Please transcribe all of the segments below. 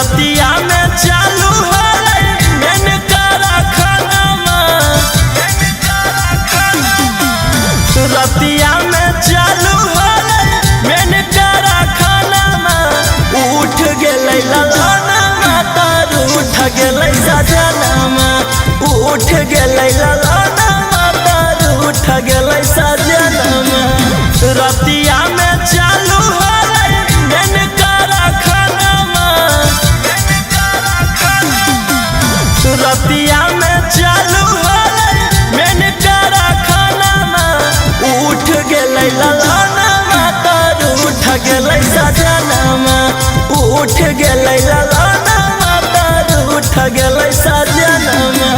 रतिया में चालू है मैंने करा खाना रतिया में चालू है मैंने करा खाना उठ गए ललाना तार उठ गए सजना उठ गए ललाना तार उठ गए सजना रतिया में चालू है मैंने करा खाना रतिया में चालू है मैंने करा खाना उठ गए ललाना तार उठ गए सजना उठ गए ललाना तार उठ गए सजना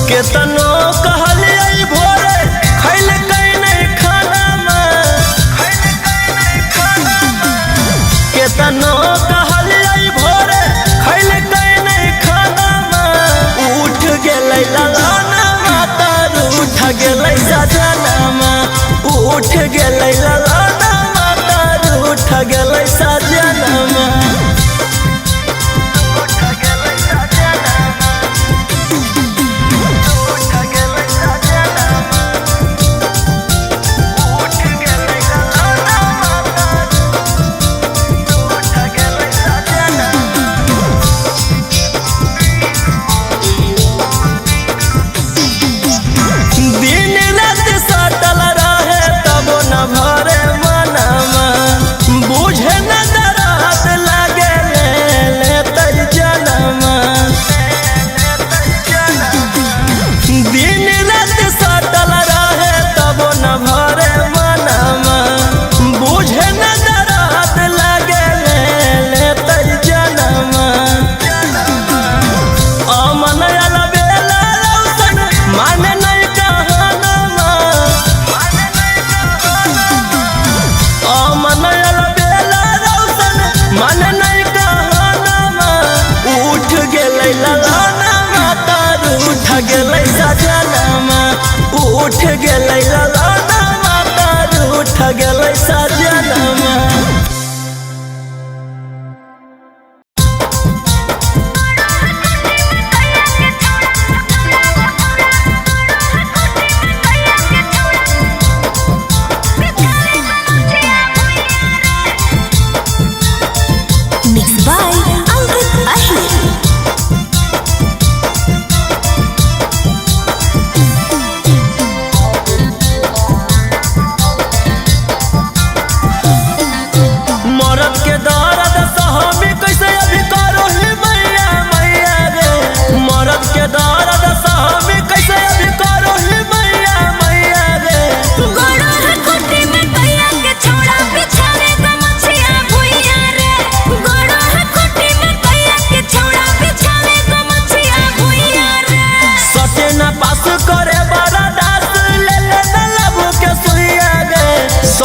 केतनो कहलिए भोरे खैल कई नहीं खाना केतनो कहलिए भोरे खैल कई नहीं खाना उठ गए ललाना तार उठ गए सजना उठ गए ललाना तार उठ गए सजना गए सजना उठ गए ललाना तार उठ गए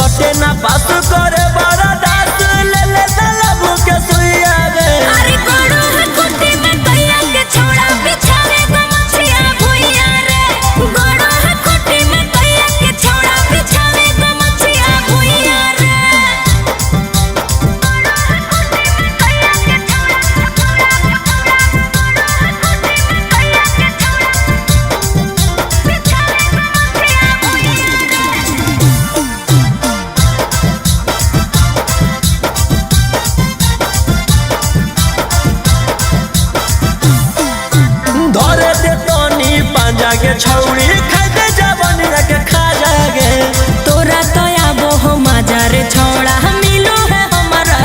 सजना पास करे बड़ा दास ले ले तलब के सुइया रे अरे गोड़ो है कुटी में कैया के छोड़ा बिछावे गमछिया भुइया रे गोड़ो है कुटी में कैया के छोड़ा बिछावे गमछिया भुइया रे के छौड़ी खाते जवानी के खा जागे तोरा तो आबो हो मजा रे छोड़ा मिलो है हमारा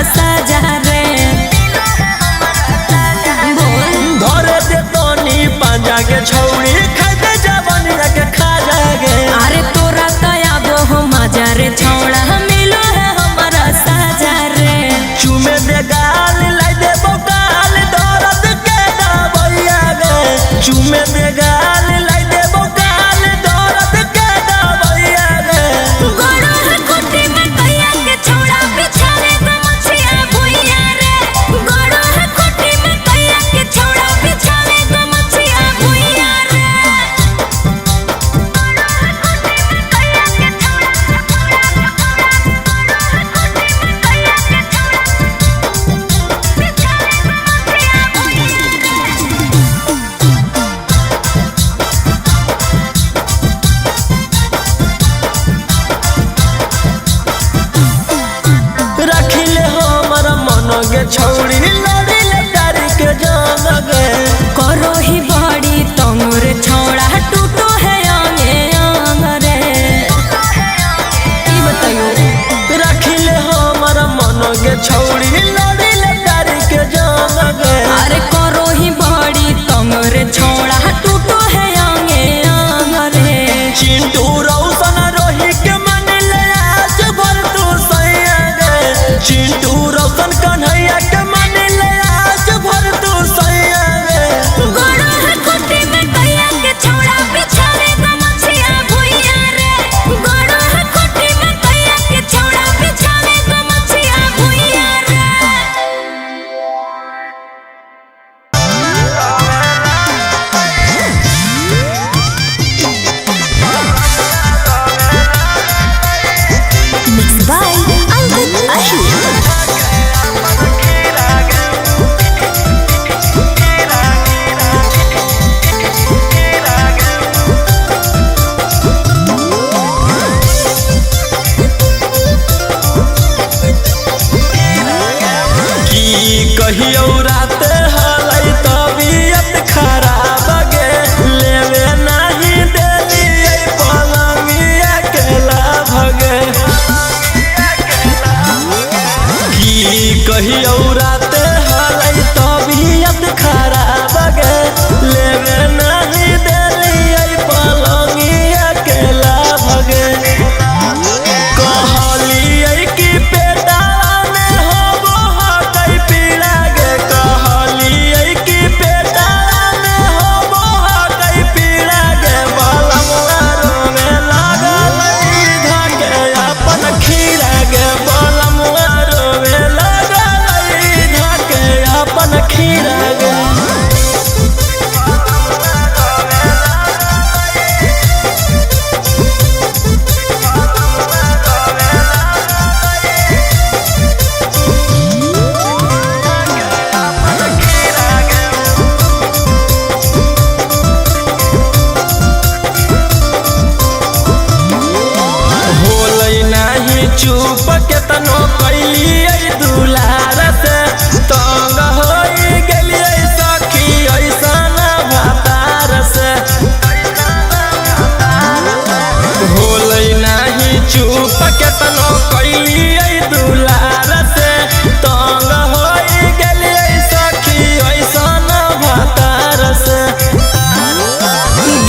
कहियो रात हलै तबियत खराब गे लेवे नहीं देली पलंगिया के लाभ गे की कहियो रात हलै तबियत खराब गे लेवे नहीं देली पलंगिया के लाभ गे कहलिए कि पेटा में होबो हकै पीड़ा गे कहलिए कि पेटा में होबो हकै पीड़ा गे बलमुआ रोवे लागल धके अपन खीरा गे बलमुआ रोवे लागल धके अपन खीरा गे चुप केतनो कैलिए दुलार से तंग होई गेलिए सखी ऐसन भातार से होलै नहीं चुप केतनो कैलिए दुलार से तंग होई गेलिए सखी ऐसन भातार से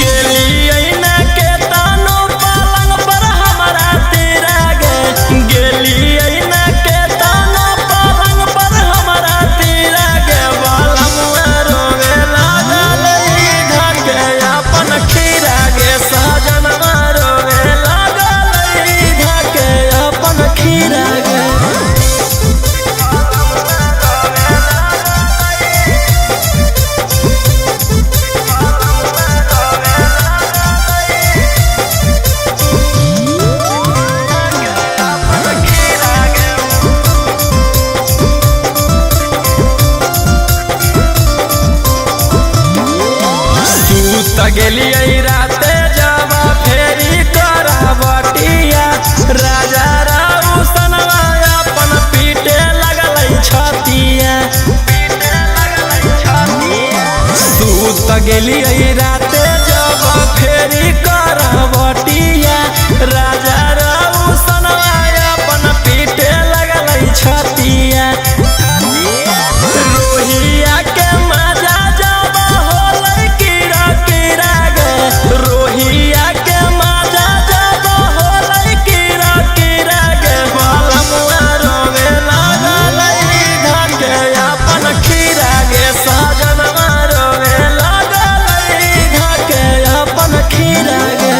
गेलिए ना केतनो पलंग पर हमरा तेरा गेलिए ना केतना पलंग पर हमरा तेरा गे बलमुआ रोवे लागल धके अपन खीरा गे सजनवा रोवे लागल धके अपन खीरा गे गेलिए राते जावा फेरी करावटिया राजा राउसनवा अपन पीटे लगलै छतिया सूत गेलिए राते जावा फेरी करावटिया राजा राउसनवा अपन पीटे लगलै छतिया रोहिया के मजा जावा होलै कीड़ा कीड़ा गे रोहिया के मजा जावा होलै कीड़ा कीड़ा गे बलमुआ रोवे लागल धके अपन खीरा गे सजनवा रोवे लागल धके अपन खीरा गे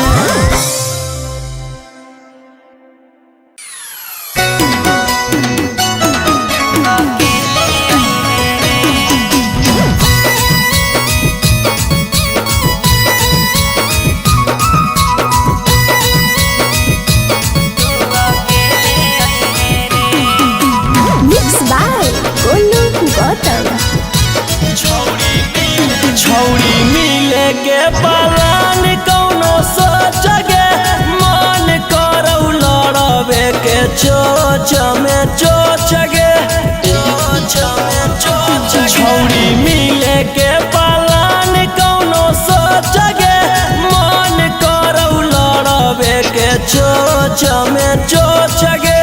छौड़ी मिले के पलान कौनो सोच गे मन करौ लड़बे के चोच में चोच गे छौड़ी मिले के पलान कौनो सोच गे मन करौ लड़बे के चोच में चोच गे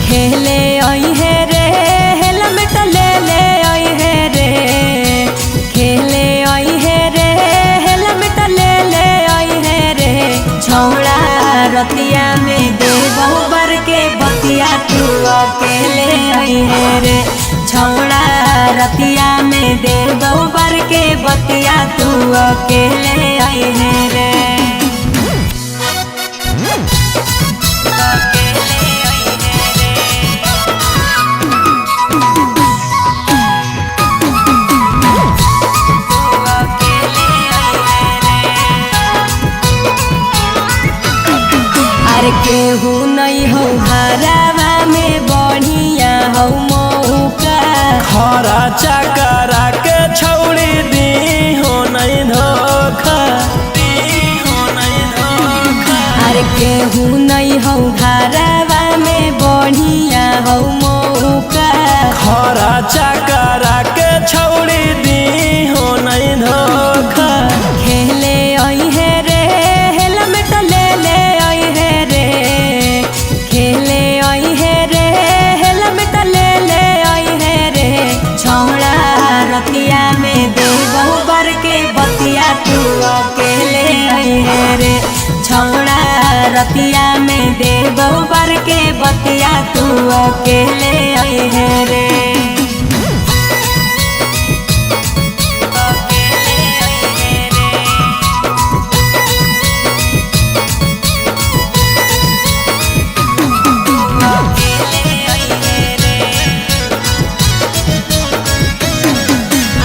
खेले आई है रे हेलमेट ले ले आई है रे खेले आई है रे हेलमेट ले ले आई है रे छौड़ा रतिया में दे बहुबर के बतिया तू अकेले आई है रे छौड़ा रतिया में दे बहुबर के बतिया तू अकेले आई है रे केहू नहीं हो हरावा में बढ़िया हो मौका खरा चकरा के छौड़ी दी हो नहीं धोखा दी बतिया तू अकेले आई है रे।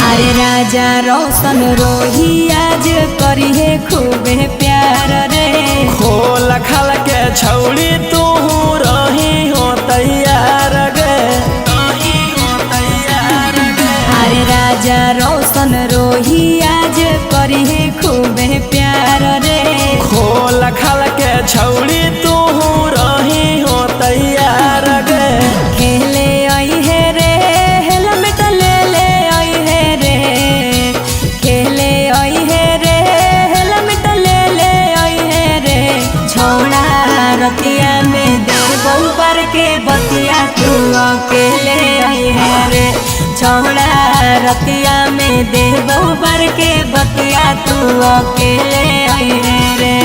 अरे राजा रोशन रोही आज करी है खूबे प्यार रे। खोल खाल के छौड़ी तू रही हो तैयार गे। अरे राजा रोशन रोही आज करी है खूबे प्यार रे। खोल खाल के छौड़ी तू रही हो तैयार गे। खेले आई है रे हेलमेट ले ले आई है रे। खेले आई है रे हेलमेट ले ले आई है रे। छोड़ा रतिया में दे बहु पर के बतिया तू अकेले आई है रे। छोड़ा रतिया में दे बहु पर के बतिया तू अकेले आई है रे।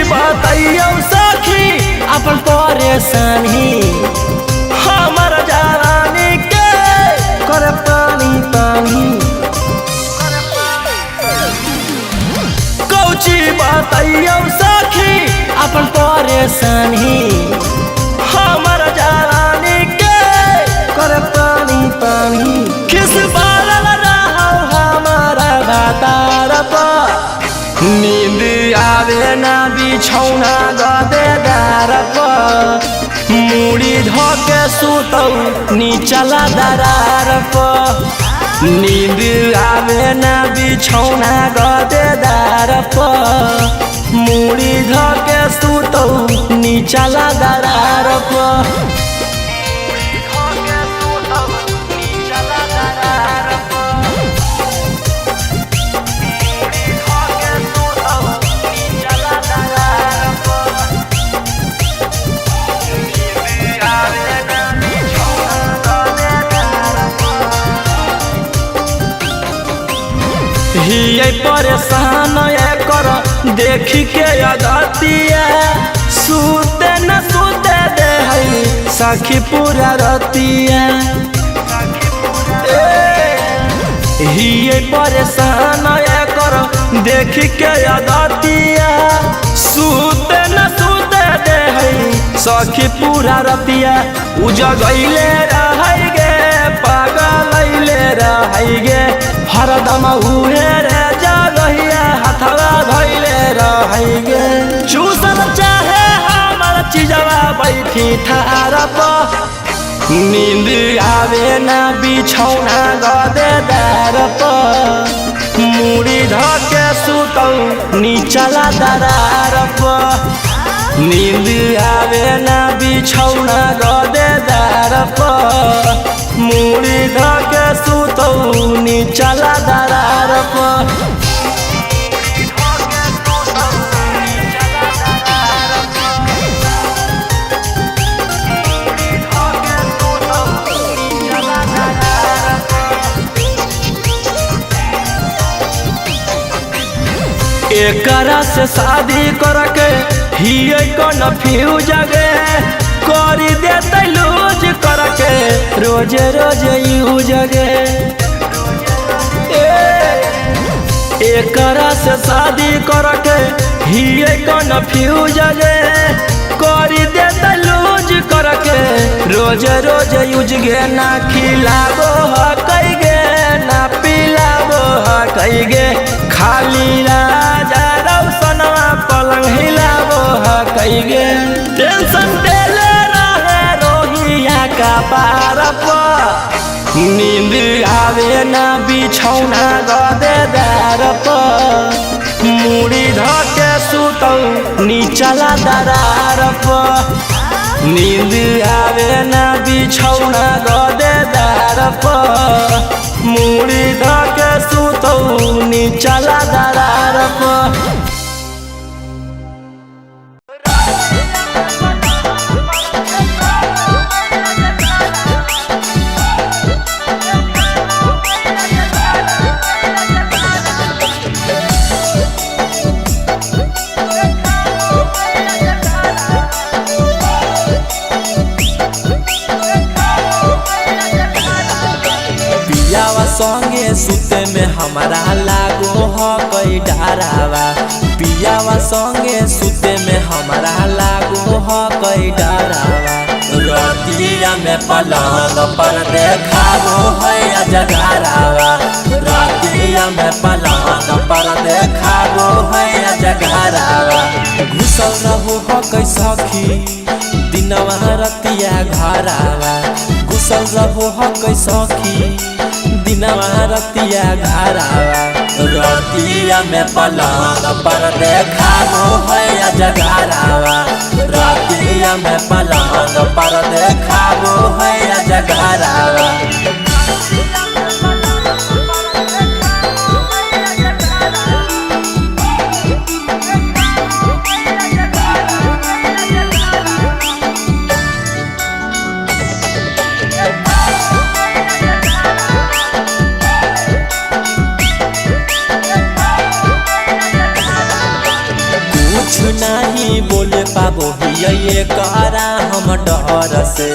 बताइयो सखी अपन परेशानी हमर जवानी के कर पानी पानी। कौची बताइयो सखी अपन परेशानी हमर जवानी के कर पानी पानी। किस बारल रहो हमारा बातार पर नींद आवे ना बिछौना गदेदार पर। मुड़ी धोके सुतौ नीचला दरार पर। नींद आवे ना बिछौना गदेदार पर। मुड़ी धोके सुतौ नीचला दरार पर। हिये परेशान कर देखी के अगतिया। सूते न सूते दे है सखी पूरा रतिया। हिये परेशान कर देखी के अगतिया। सूते न सूते दे है सखी पूरा रतिया। उजगैले रहै गे पागलैले रहै गे। हरदम उहे रे जगहिया हथवा धैले रहै गे। चूसल चाहे हमर चिजवा बैठी ठार पर। नींद आवे ना बिछौना गदेदार पर। मुड़ी धके सुतौ नीचला दरार पर। नींद आवे ना बिछौना गदेदार पर। मुड़ी धके सुतौ नीचला दरार पर। एकरा से शादी करके हिये कन्फ्यूज गे। करी देते लूज करके रोज रोज यूज गे। एकरा से शादी करके हिये कन्फ्यूज गे। करी देते लूज करके रोज रोज यूज गे। ना खिलाबो हकई गे ना पिलाबो हकई गे। खाली राजा रौशनवा पलंग हिलाबो हकई गे। टेंशन देले रहे रोहिया का पार पर। नींद आवे ना बिछौना गदेदार पर। मुड़ी धके सुतौ नीचला दरार पर। नींद आवे ना बिछौना गदेदार पर मुड़ी धके सुतौनी चला दरार पर। संगे सुते में हमारा लागो हो कई डरावा। पियावा संगे सुते में हमारा लागो हो कई डरावा। रतिया में पलंग पर देखावो है जगरावा। रतिया में पलंग पर देखावो है जगरावा। घुसल रहो हो कई सखी दिनवा रतिया घरावा। घुसल रहो हो कई सखी दिनवा रतिया घरावा। रतिया में पलंग पर देखावो है जगरावा। रतिया में पलंग पर देखावो है जगरावा। नहीं बोले पाबो ये करा हम डर से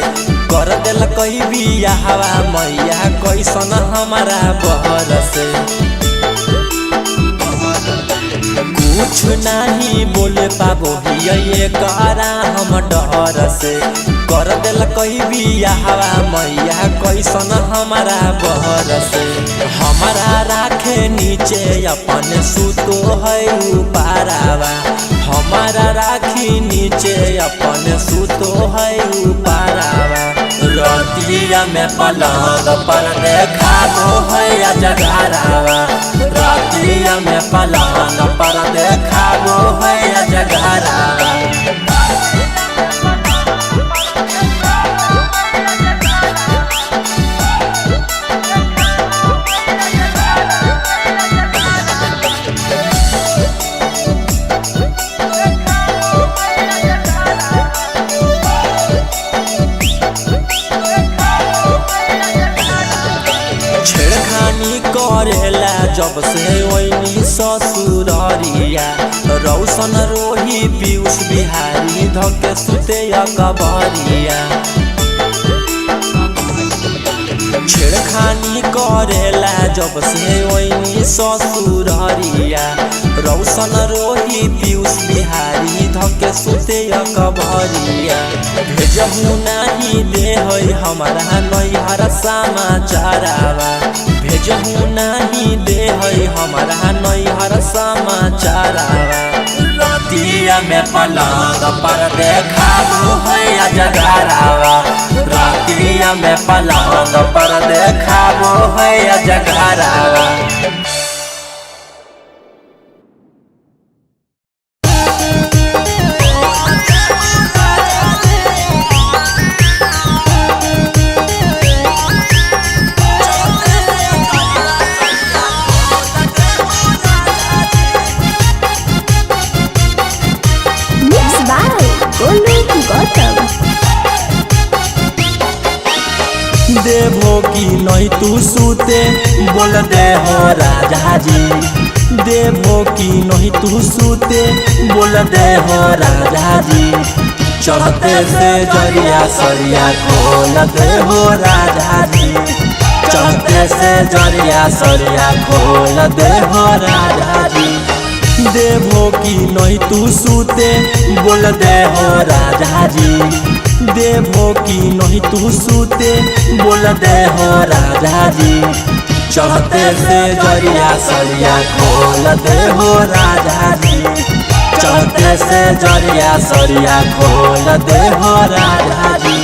कर दिल कई बिया हवा मैया कैसन हमारा बहर से। कुछ नहीं बोले पाबो ये करा हम डर से कर दिल कई बिया हवा मैया कैसन हमारा बहर से। हमारा राखे नीचे अपने सुतो है ऊपरावा। हमारा राखी नीचे अपने सुतो है ऊपरावा। रतिया में पलंग पर देखावो है जगरावा। रतिया में पलंग पर देखावो है जगरावा। करेला जब से ओइनी ससुररिया। रौशन रोही पीयूष बिहारी धके सुते कबरिया। छेड़खानी करेला जब से ओइनी ससुररिया। रौशन रोही पीयूष बिहारी धके सुते कबरिया। भेजहु नहीं दे है हमारा नैहर समाचारवा। भेजहु नहीं दे है हमारा नैहर समाचारवा। रतिया में पलंग पर देखावो है जगरावा। रतिया में पलंग पर देखावो है जगरावा। देवो की नहीं तू सूते बोल दे हो राजा जी। देवो की नहीं तू सूते बोल दे हो राजा जी। चढ़ते से जरिया सरिया खोल दे हो राजा जी। चढ़ते से जरिया सरिया खोल दे हो राजा जी। देवो की नहीं तू सूते बोल दे हो राजा जी। देवो की नहीं तू सूते बोल दे हो राजा जी। चढ़ते से जरिया सरिया खोल दे हो राजा जी। चढ़ते से जरिया सरिया खोल दे हो राजा जी।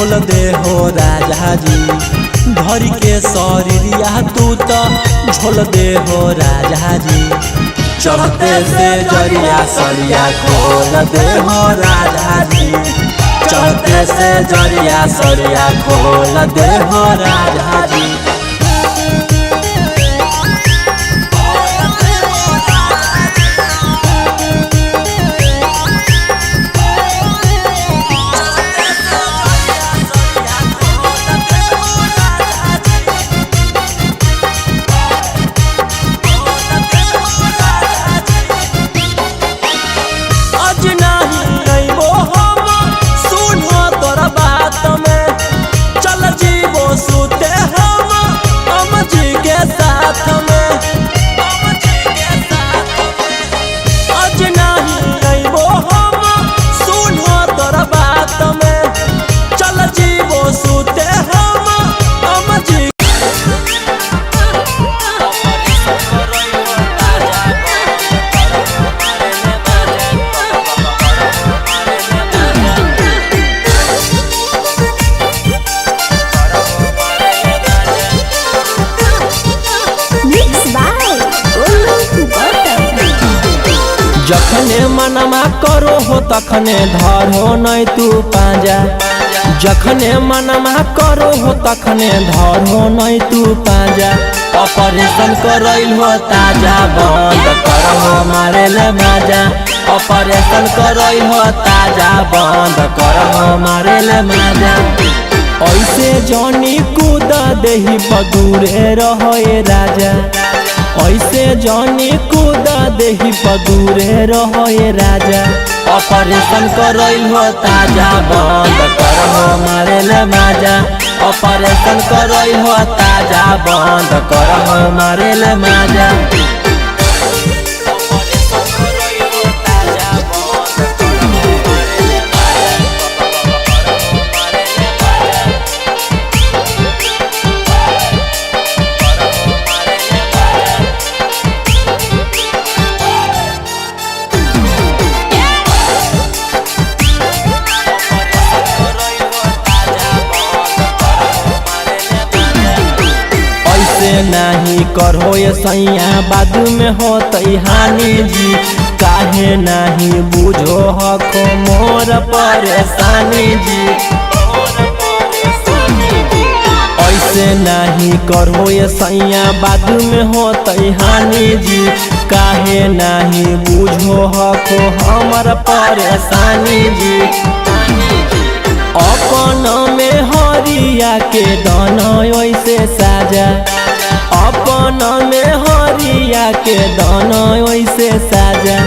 झोल दे हो राजा जी, धर के शरीरिया तू तो झोल दे हो राजा जी। चढ़ते से जरिया सरिया खोल दे हो राजा जी, चढ़ते से जरिया सरिया खोल दे हो राजा जी। जखने मनमा करो हो तखने धरो नहीं तू पांजा, जखने मनमा करो हो तखने धरो नहीं तू पांजा। ऑपरेशन करैल हो ताजा बंद करहो मारे ले माजा, ऑपरेशन करैल हो ताजा बंद करहो मारे ले माजा। ऐसे जनी कूद देही पदूरे रहे राजा, ऐसे जनी कूद देही पदूरे रहे राजा। ऑपरेशन करैल हो ताजा बंद करहो मारे ले माजा, ऑपरेशन करैल हो ताजा बंद करहो मारे ले माजा। नहीं करो ये सैया बाद में हो हानि जी, काहे नहीं बुझो हको मोर परेशानी जी। ऐसे नहीं करो ये सैया बाद में हो हानि जी, काहे नहीं बुझो हको हमर परेशानी जी। अपन में हरिया के दाना ऐसे साजा, अपन में हरिया के दाना ऐसे साजा।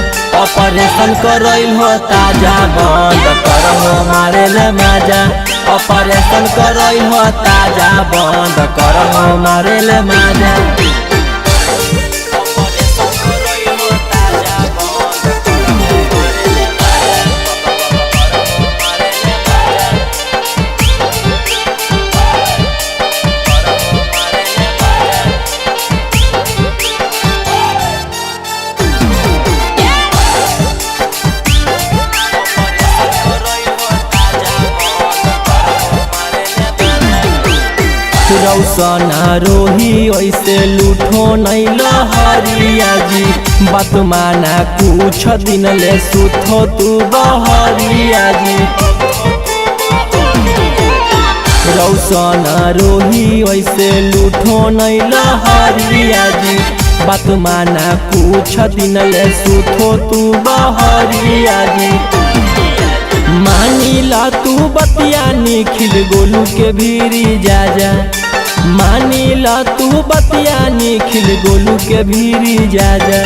ऑपरेशन करैल हो ताजा बंद करहो मारे ले माजा, ऑपरेशन करैल हो ताजा बंद करहो मारे ले माजा। रौसना रोही ऐसे लूठो नहीं लहरिया जी, बात माना कुछ दिन ले सुथो तू बहरिया जी। रौसना रोही ऐसे लूठो नहीं लहरिया जी, बात माना कुछ दिन ले सुथो तू बहरिया जी। मानीला तू बतिया निखिल गोलू के भीरी जा जा, मानीला तू बतिया निखिल गोलू के भीरी जा जा।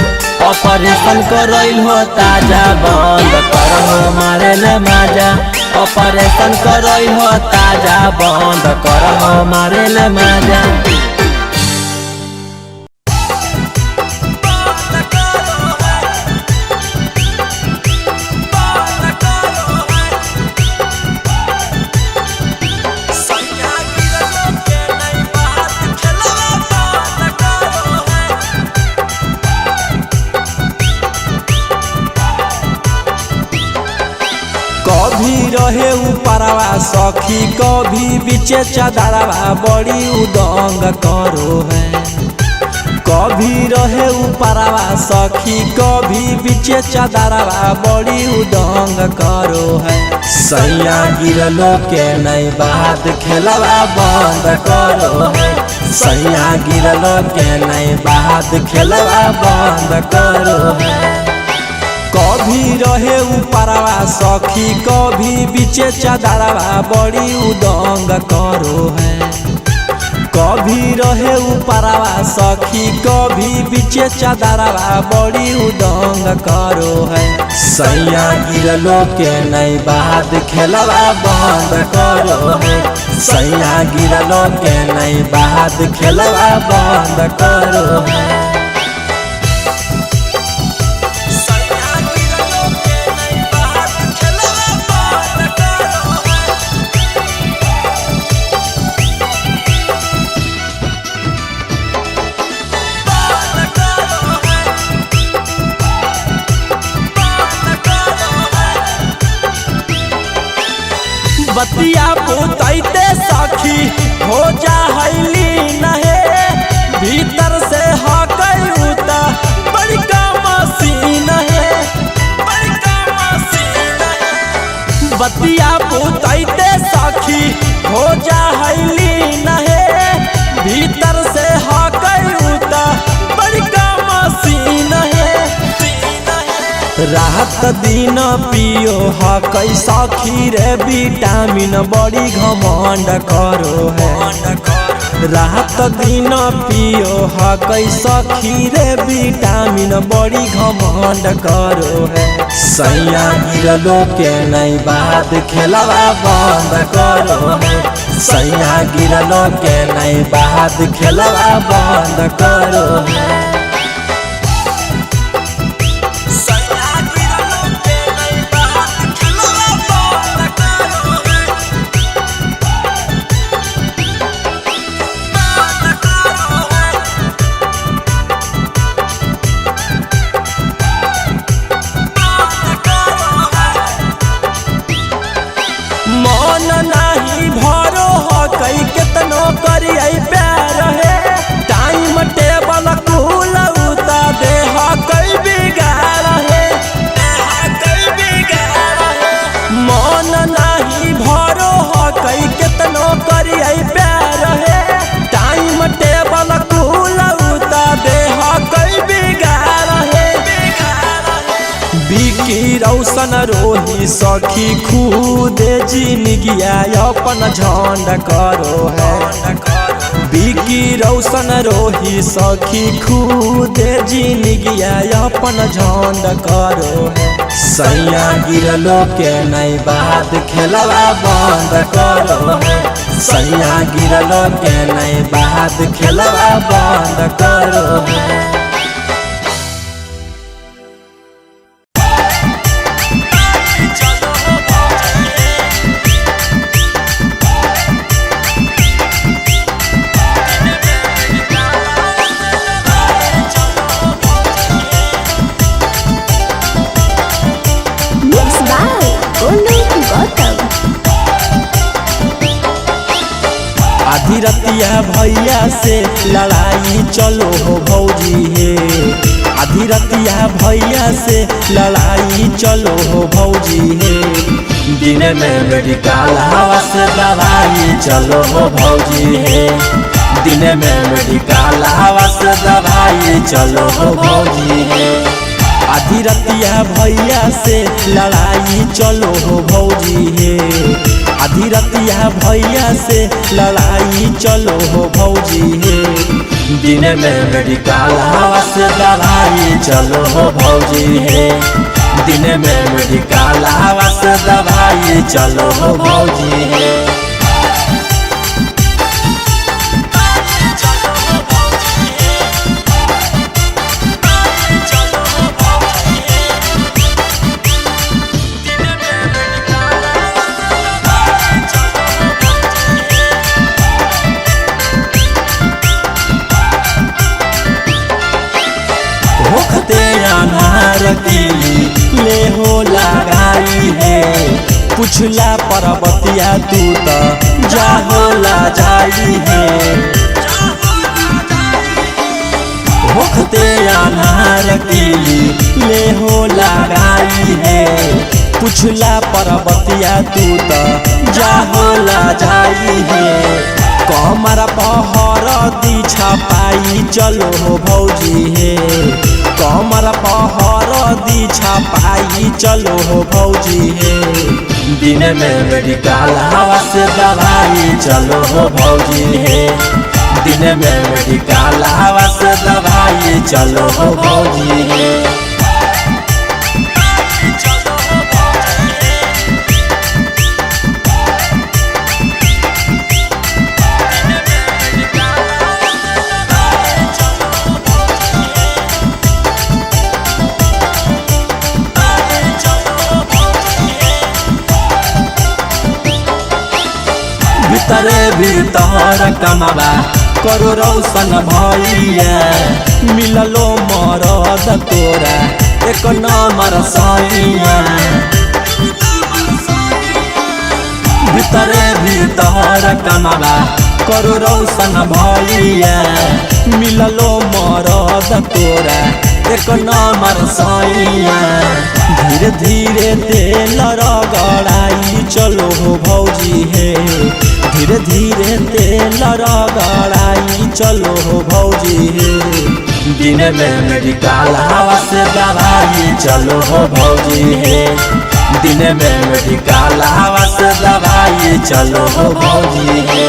ऑपरेशन करैल हो ताजा बंद करहो मारे ले माजा, ऑपरेशन करैल हो ताजा बंद करहो मारे ले माजा। कभी रहे ऊपरवा सखी कभी बीचे चदरवा बड़ी उदंग करो है। कभी रहे ऊपरवा सखी कभी बीचे चदरवा बड़ी उदंग करो है। सैया गिरलो के नई बात खेलवा बंद करो है। सैया गिरलो के नई बात खेलवा बंद करो है। कभी रहे ऊपरवा सखी कभी बीचे चदरवा बड़ी उदंग करो है। कभी रहे ऊपरवा सखी कभी बीचे चदरवा बड़ी उदंग करो है। सैया गिरलो के नई बात खेलवा बंद करो है। सैया गिरलो के नई बात खेलवा बंद करो है। बतिया पुतैते सखी हो जा हैली नहे। भीतर से हकई उता बड़का मसीन है। बड़का मसीन है। बतिया पुतैते सखी हो जा हैली नहे। भीतर से हकई उता बड़का मसीन है। रात दिन पियो हकई सखी रे विटामिन बड़ी घमंड करो है। रात दिन पियो हकई सखी रे विटामिन बड़ी घमंड करो है। सैया गिरलो के नई बात खेलवा बंद करो है। सैया गिरलो के नई बात खेलवा बंद करो है। नहीं भरो हकई केतनो करिए प्यार है। टाइम टेबल कुल उता दे हकई बिगाड़ है। मन नहीं भरो हकई केतनो करिए प्यार है। टाइम टेबल कुल उता दे हकई बिगाड़ है। बिकी रौशन रोही सखी खुद जिंदगिया अपन झंड करो है। बिकी रौशन रोही सखी खुद जिंदगिया अपन झंड करो है। सैया गिरलो के नई बात खेलवा बंद करो है। सैया गिरलो के नई बात खेलवा बंद करो है। आधी रतिया भैया से लड़ाई चलो हो भौजी हे। आधी रतिया भैया से लड़ाई चलो हो भौजी हे। दिन में मेडिकल हवा से दवाई चलो हो भौजी हे। दिन में मेडिकल हवा से दवाई चलो हो भौजी हे। आधी रतिया भैया से लड़ाई चलो हो भौजी हे। आधी रतिया भैया से लड़ाई चलो हो भौजी हे। दिन में मेडिकल हवा से दवाई चलो हो भौजी हे। दिन में मेडिकल हवा से दवाई चलो हो भौजी हे। होखते अनार की ले हो लगाई है। पुछला परबतिया तू तो जा होला जाई है होखते अनार कीली ले हो लगाई है पुछला परबतिया तू तो जा होला जाई है कमर पहर दी छपाई चलो हो भौजी है कमर पहर दी छपाई चलो हो भौजी है दिन में मेडिकल हवा से दवाई चलो हो भौजी है दिन में मेडिकल हवा से दवाई चलो हो भौजी है भीतरे भीतर कमाबा करो रौशन भैया मिललो मरद तोरा एक नंबर सैया भीतरे भीतर कमाबा करो रौशन भैया मिललो मरद तोरा एक नंबर सैया धीरे धीरे तेल रगड़ाई चलो हो भौजी है धीरे धीरे तेल रगड़ाई चलो हो भौजी है दिन में मेडिकल हवा से दवाई चलो हो भौजी है दिन में मेडिकल हवा से दवाई चलो हो भौजी है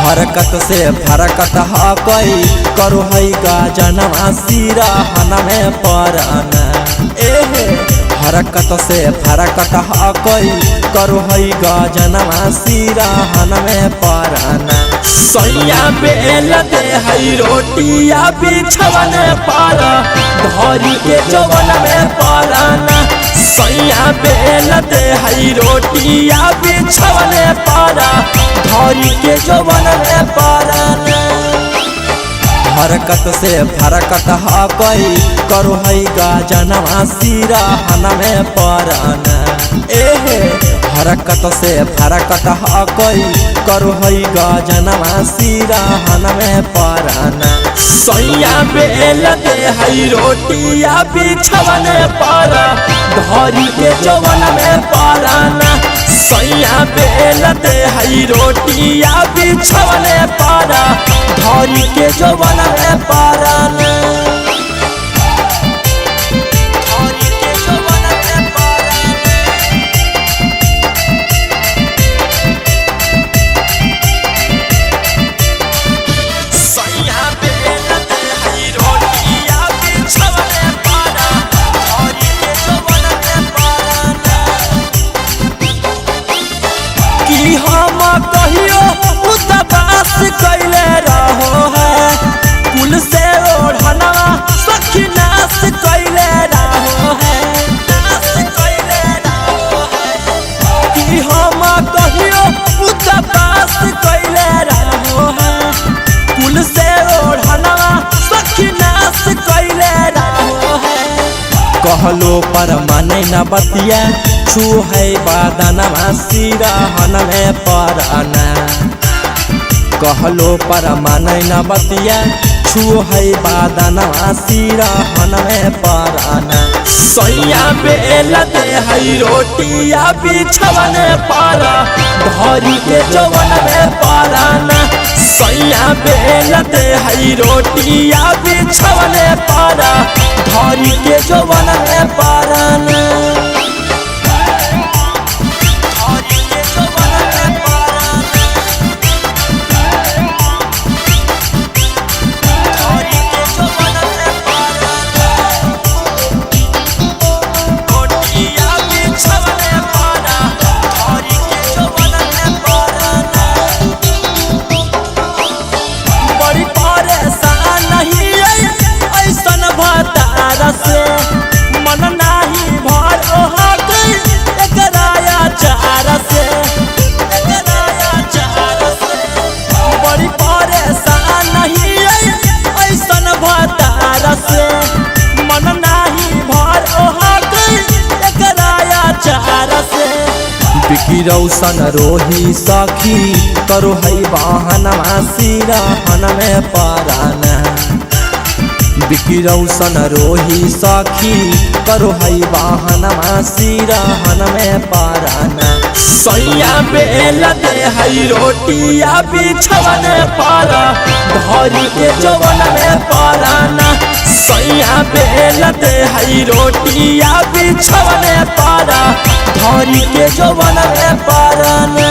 हरकत से फरकत हकई करो है गा जनवा सिरहन में परना एहे हरकत से फरकत हकई करो है गा जनवा सिरहन में परना सैया बेल दे है रोटिया बिछवन पर धरी के जवन में परना सैया बेल दे है रोटिया बिछवन पर धरी के जवन में परना हरकत से फरकत हकई करो है गा जनवा सिरहन में परना एहे हरकत से फरकत हकई करो है गा जनवा सिरहन में परना सैया बेल दे है रोटिया बिछवन पर धरी के जवन में परना सैया बेल दे है रोटिया बिछवन पर धरी के जवन में परना कहियो उदास कैले रहो है कुल से ओढ़ना सखी नाश कैले रहो है नाश कैले रहो है कि हम कहियो उदास कैले रहो है कुल से ओढ़ना सखी नाश कैले रहो है कहलो पर माने न बतिया छू है बादनवा सिरहन में परना कहलो पर माने न बतिया छू है बादनवा सिरहन में परना सैया बेल दे है रोटिया बिछवन पर धरी के जवन में परना सैया बेल दे है रोटिया बिछवन पर धरी के जवन में परना बिकी रौशन रोही सखी करो है वाहनवा सिरहन में पराना बिकी रौशन रोही सखी करो है वाहनवा सिरहन में पराना सैया बेल दे है रोटिया बिछवन पर धरी के जवन में पराना सैया बेल दे है रोटिया बिछवन पर धरी के जवन में पराना।